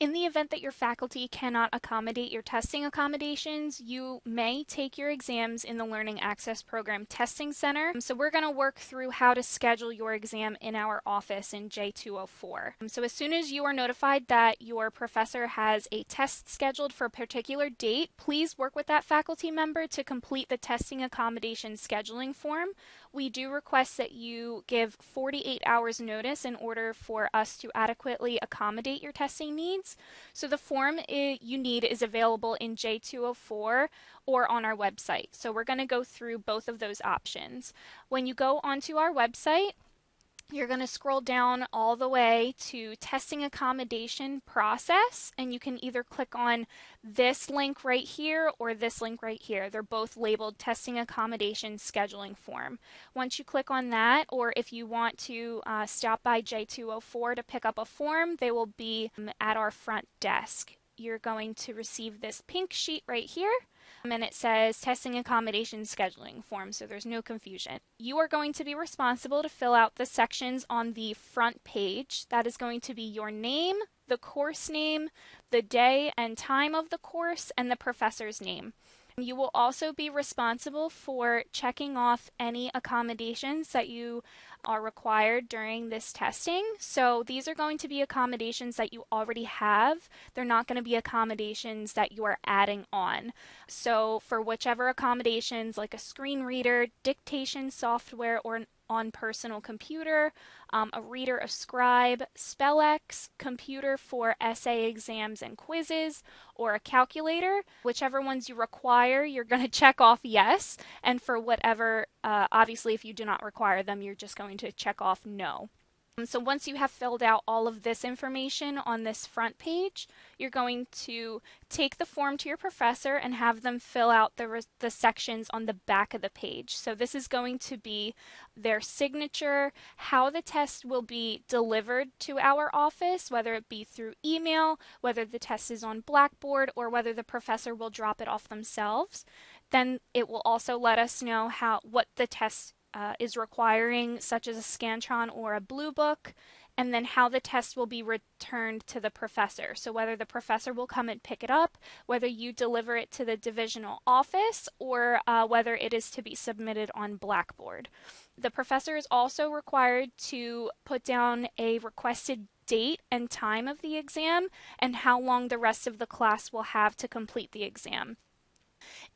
In the event that your faculty cannot accommodate your testing accommodations, you may take your exams in the Learning Access Program Testing Center. So we're going to work through how to schedule your exam in our office in J204. So as soon as you are notified that your professor has a test scheduled for a particular date, please work with that faculty member to complete the testing accommodation scheduling form. We do request that you give 48 hours notice in order for us to adequately accommodate your testing needs. So the form you need is available in J204 or on our website. So we're going to go through both of those options. When you go onto our website, you're going to scroll down all the way to testing accommodation process, and you can either click on this link right here or this link right here. They're both labeled testing accommodation scheduling form. Once you click on that, or if you want to stop by J204 to pick up a form, they will be at our front desk. You're going to receive this pink sheet right here, and it says testing accommodation scheduling form, so there's no confusion. You are going to be responsible to fill out the sections on the front page. That is going to be your name, the course name, the day and time of the course, and the professor's name. You will also be responsible for checking off any accommodations that you are required during this testing. So these are going to be accommodations that you already have. They're not going to be accommodations that you are adding on. So for whichever accommodations, like a screen reader, dictation software, or an on personal computer, a reader, a scribe, SpellX, computer for essay exams and quizzes, or a calculator. Whichever ones you require, you're going to check off yes, and for whatever, obviously if you do not require them, you're just going to check off no. So once you have filled out all of this information on this front page, you're going to take the form to your professor and have them fill out the sections on the back of the page. So this is going to be their signature, how the test will be delivered to our office, whether it be through email, whether the test is on Blackboard, or whether the professor will drop it off themselves. Then it will also let us know what the test is requiring, such as a Scantron or a Blue Book, and then how the test will be returned to the professor. So whether the professor will come and pick it up, whether you deliver it to the divisional office, or whether it is to be submitted on Blackboard. The professor is also required to put down a requested date and time of the exam and how long the rest of the class will have to complete the exam.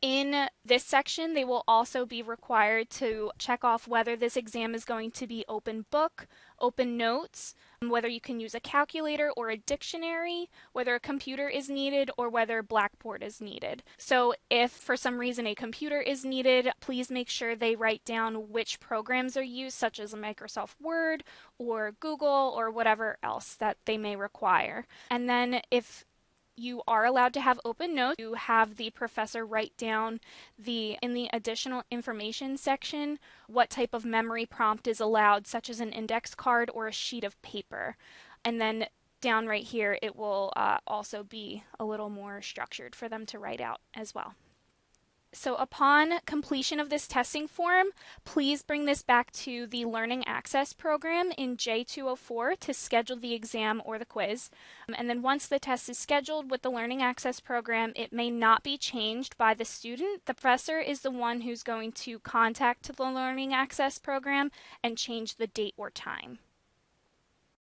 In this section, they will also be required to check off whether this exam is going to be open book, open notes, whether you can use a calculator or a dictionary, whether a computer is needed, or whether Blackboard is needed. So if for some reason a computer is needed, please make sure they write down which programs are used, such as Microsoft Word or Google or whatever else that they may require. And then if you are allowed to have open notes, you have the professor write down in the additional information section what type of memory prompt is allowed, such as an index card or a sheet of paper. And then down right here, it will also be a little more structured for them to write out as well. So upon completion of this testing form, please bring this back to the Learning Access Program in J204 to schedule the exam or the quiz. And then once the test is scheduled with the Learning Access Program, it may not be changed by the student. The professor is the one who's going to contact the Learning Access Program and change the date or time.